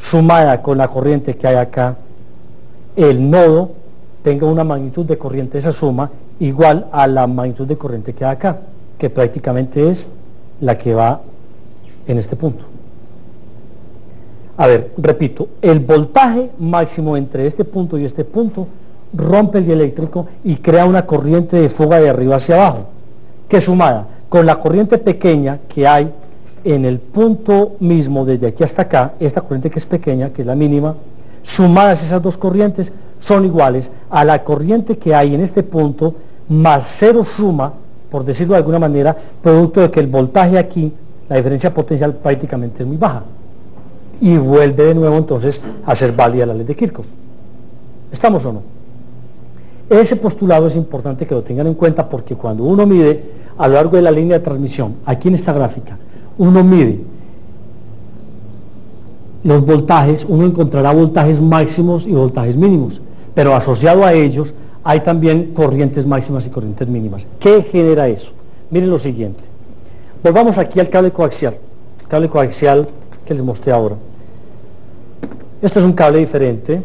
sumada con la corriente que hay acá, el nodo tenga una magnitud de corriente, esa suma, igual a la magnitud de corriente que hay acá, que prácticamente es la que va en este punto. A ver, repito, el voltaje máximo entre este punto y este punto rompe el dieléctrico y crea una corriente de fuga de arriba hacia abajo, que sumada con la corriente pequeña que hay en el punto mismo, desde aquí hasta acá, esta corriente que es pequeña, que es la mínima, sumadas esas dos corrientes son iguales a la corriente que hay en este punto más cero suma, por decirlo de alguna manera, producto de que el voltaje aquí, la diferencia potencial prácticamente es muy baja, y vuelve de nuevo entonces a ser válida la ley de Kirchhoff. ¿Estamos o no? Ese postulado es importante que lo tengan en cuenta, porque cuando uno mide a lo largo de la línea de transmisión, aquí en esta gráfica, uno mide los voltajes, uno encontrará voltajes máximos y voltajes mínimos, pero asociado a ellos hay también corrientes máximas y corrientes mínimas. ¿Qué genera eso? Miren lo siguiente. Volvamos aquí al cable coaxial que les mostré ahora. Este es un cable diferente,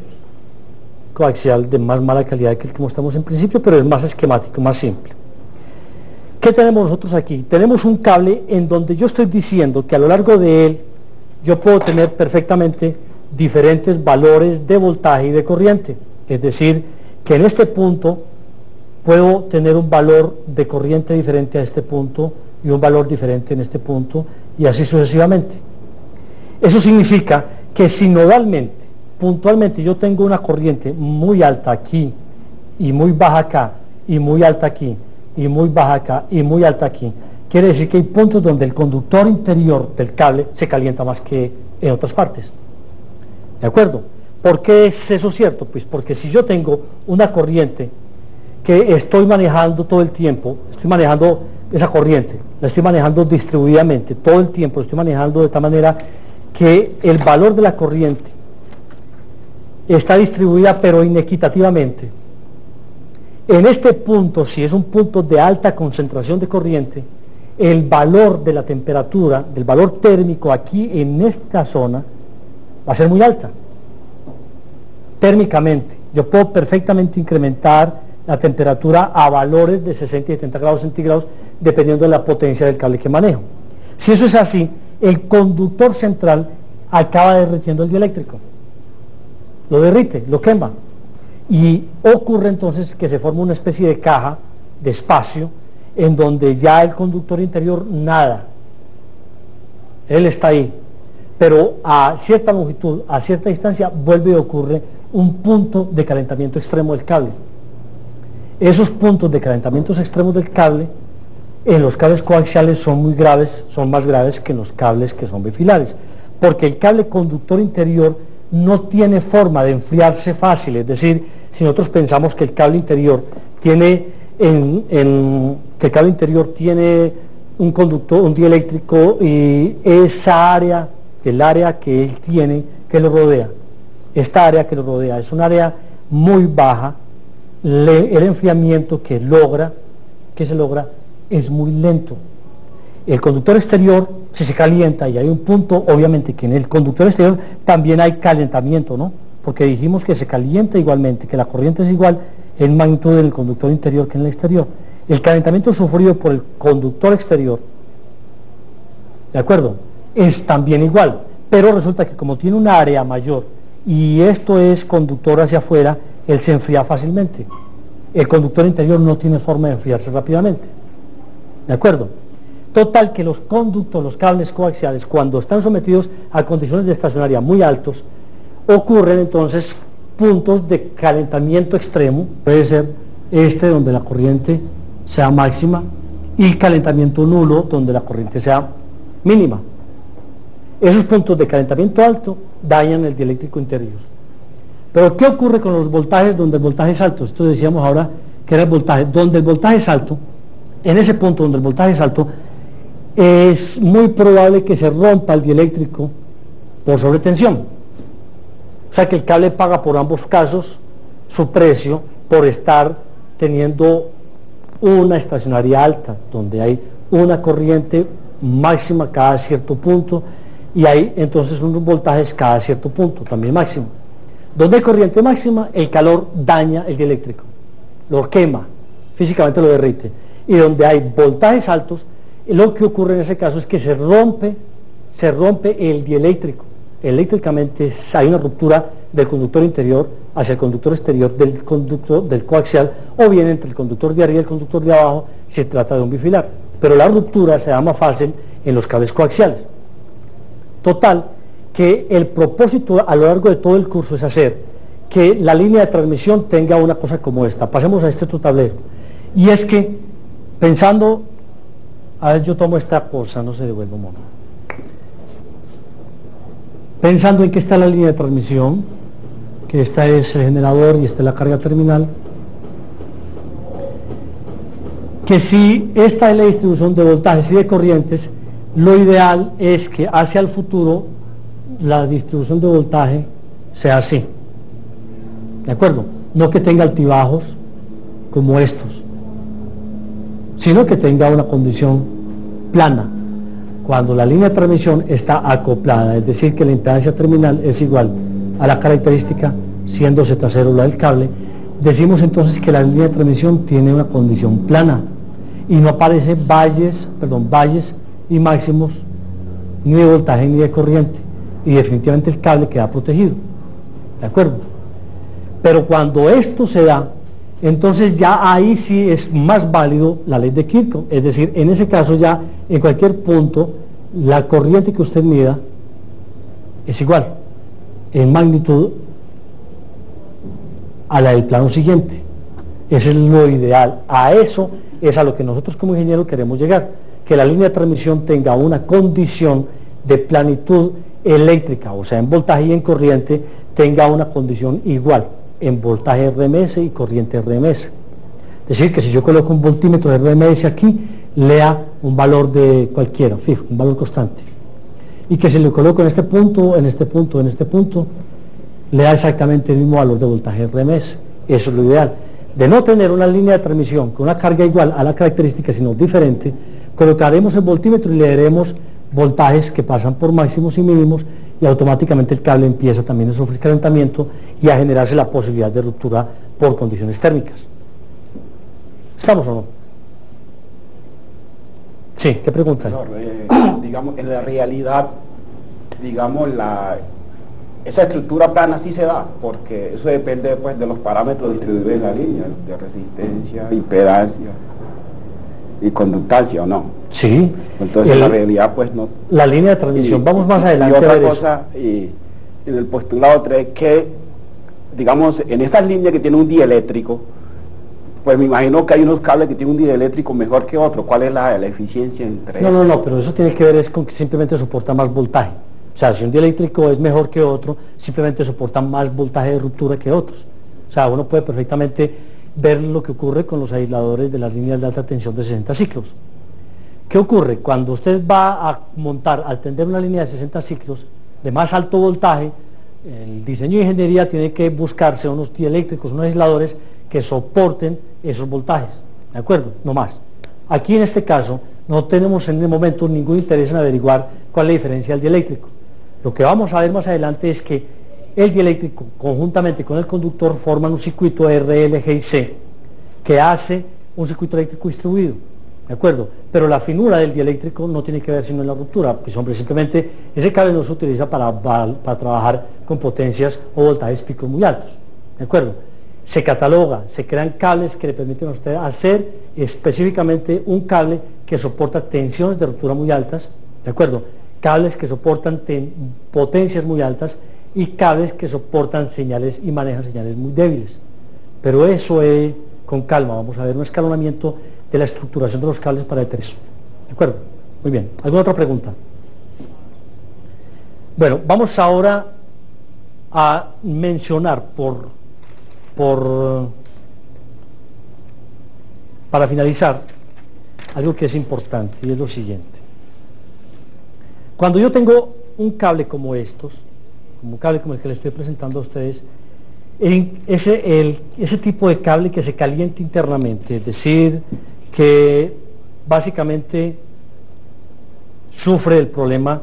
coaxial, de más mala calidad que el que mostramos en principio, pero es más esquemático, más simple. ¿Qué tenemos nosotros aquí? Tenemos un cable en donde yo estoy diciendo que a lo largo de él yo puedo tener perfectamente diferentes valores de voltaje y de corriente, es decir, que en este punto puedo tener un valor de corriente diferente a este punto y un valor diferente en este punto, y así sucesivamente. Eso significa que si nodalmente, puntualmente, yo tengo una corriente muy alta aquí y muy baja acá, y muy alta aquí y muy baja acá y muy alta aquí, quiere decir que hay puntos donde el conductor interior del cable se calienta más que en otras partes. ¿De acuerdo? ¿Por qué es eso cierto? Pues porque si yo tengo una corriente que estoy manejando todo el tiempo, estoy manejando esa corriente, la estoy manejando distribuidamente, todo el tiempo la estoy manejando de tal manera que el valor de la corriente está distribuida pero inequitativamente. En este punto, si es un punto de alta concentración de corriente, el valor de la temperatura, del valor térmico aquí en esta zona, va a ser muy alta. Térmicamente, yo puedo perfectamente incrementar la temperatura a valores de 60 y 70 grados centígrados dependiendo de la potencia del cable que manejo. Si eso es así, el conductor central acaba derritiendo el dieléctrico, lo derrite, lo quema, y ocurre entonces que se forma una especie de caja, de espacio, en donde ya el conductor interior nada, él está ahí, pero a cierta longitud, a cierta distancia, vuelve y ocurre un punto de calentamiento extremo del cable. Esos puntos de calentamientos extremos del cable en los cables coaxiales son muy graves, son más graves que en los cables que son bifilares, porque el cable conductor interior no tiene forma de enfriarse fácil. Es decir, si nosotros pensamos que el cable interior tiene que el cable interior tiene un conductor, un dieléctrico, y esa área, el área que él tiene, que lo rodea, esta área que lo rodea es un área muy baja, el enfriamiento que se logra es muy lento. El conductor exterior, si se calienta, y hay un punto, obviamente, que en el conductor exterior también hay calentamiento, ¿no? Porque dijimos que se calienta igualmente, que la corriente es igual en magnitud en el conductor interior que en el exterior. El calentamiento sufrido por el conductor exterior, ¿de acuerdo?, es también igual, pero resulta que como tiene una área mayor y esto es conductor hacia afuera, él se enfría fácilmente. El conductor interior no tiene forma de enfriarse rápidamente, ¿de acuerdo? Total que los cables coaxiales, cuando están sometidos a condiciones de estacionaria muy altos, ocurren entonces puntos de calentamiento extremo, puede ser este donde la corriente sea máxima y calentamiento nulo donde la corriente sea mínima. Esos puntos de calentamiento alto dañan el dieléctrico interior. Pero ¿qué ocurre con los voltajes donde el voltaje es alto? Esto decíamos ahora que era el voltaje. Donde el voltaje es alto, en ese punto donde el voltaje es alto, es muy probable que se rompa el dieléctrico por sobretensión. O sea que el cable paga por ambos casos su precio por estar teniendo una estacionaria alta, donde hay una corriente máxima cada cierto punto y hay entonces unos voltajes cada cierto punto, también máximo. Donde hay corriente máxima, el calor daña el dieléctrico, lo quema, físicamente lo derrite. Y donde hay voltajes altos, lo que ocurre en ese caso es que se rompe el dieléctrico. Eléctricamente hay una ruptura del conductor interior hacia el conductor exterior del coaxial, o bien entre el conductor de arriba y el conductor de abajo, si se trata de un bifilar. Pero la ruptura se da más fácil en los cables coaxiales. Total, que el propósito a lo largo de todo el curso es hacer que la línea de transmisión tenga una cosa como esta. Pasemos a este otro tablero. Y es que, pensando, a ver, yo tomo esta cosa, no se devuelve mono. Pensando en que está la línea de transmisión, que esta es el generador y esta es la carga terminal, que si esta es la distribución de voltajes y de corrientes, lo ideal es que hacia el futuro la distribución de voltaje sea así, ¿de acuerdo? No que tenga altibajos como estos, sino que tenga una condición plana cuando la línea de transmisión está acoplada, es decir, que la impedancia terminal es igual a la característica siendo Z0 la del cable. Decimos entonces que la línea de transmisión tiene una condición plana y no aparece valles y máximos ni de voltaje ni de corriente, y definitivamente el cable queda protegido, ¿de acuerdo? Pero cuando esto se da, entonces ya ahí sí es más válido la ley de Kirchhoff, es decir, en ese caso ya en cualquier punto la corriente que usted mida es igual en magnitud a la del plano siguiente. Ese es lo ideal, a eso es a lo que nosotros como ingenieros queremos llegar, que la línea de transmisión tenga una condición de planitud eléctrica, o sea en voltaje y en corriente tenga una condición igual en voltaje RMS y corriente RMS. Es decir, que si yo coloco un voltímetro de RMS aquí, lea un valor de cualquiera, fijo, un valor constante, y que si lo coloco en este punto, en este punto, en este punto, lea exactamente el mismo valor de voltaje RMS. Eso es lo ideal. De no tener una línea de transmisión con una carga igual a la característica, sino diferente, colocaremos el voltímetro y leeremos voltajes que pasan por máximos y mínimos, y automáticamente el cable empieza también a sufrir calentamiento y a generarse la posibilidad de ruptura por condiciones térmicas. ¿Estamos o no? Sí, ¿qué pregunta? Digamos, en la realidad, digamos, esa estructura plana sí se da, porque eso depende pues de los parámetros distribuidos en la línea, de resistencia, impedancia y conductancia, ¿o no? Sí. Entonces en la realidad pues no. La línea de transmisión, vamos más adelante. Y otra cosa, y en el postulado 3, que digamos, en esas líneas que tienen un dieléctrico, pues me imagino que hay unos cables que tienen un dieléctrico mejor que otro. ¿Cuál es la eficiencia entre ellos? No, pero eso tiene que ver es con que simplemente soporta más voltaje. O sea, si un dieléctrico es mejor que otro, simplemente soporta más voltaje de ruptura que otros. O sea, uno puede perfectamente ver lo que ocurre con los aisladores de las líneas de alta tensión de 60 ciclos. ¿Qué ocurre? Cuando usted va a montar, al tender una línea de 60 ciclos de más alto voltaje, el diseño de ingeniería tiene que buscarse unos dieléctricos, unos aisladores que soporten esos voltajes, ¿de acuerdo? No más. Aquí en este caso no tenemos en el momento ningún interés en averiguar cuál es la diferencia del dieléctrico. Lo que vamos a ver más adelante es que el dieléctrico conjuntamente con el conductor forman un circuito RL, G y C que hace un circuito eléctrico distribuido, ¿de acuerdo? Pero la finura del dieléctrico no tiene que ver sino en la ruptura, pues hombre, simplemente ese cable no se utiliza para trabajar con potencias o voltajes picos muy altos, ¿de acuerdo? Se cataloga, se crean cables que le permiten a usted hacer específicamente un cable que soporta tensiones de ruptura muy altas, ¿de acuerdo? Cables que soportan potencias muy altas y cables que soportan señales y manejan señales muy débiles. Pero eso es con calma, vamos a ver un escalonamiento de la estructuración de los cables para hacer eso. ¿De acuerdo? Muy bien. ¿Alguna otra pregunta? Bueno, vamos ahora a mencionar para finalizar algo que es importante, y es lo siguiente. Cuando yo tengo un cable como estos, como un cable como el que les estoy presentando a ustedes, ese tipo de cable que se calienta internamente, es decir, que básicamente sufre el problema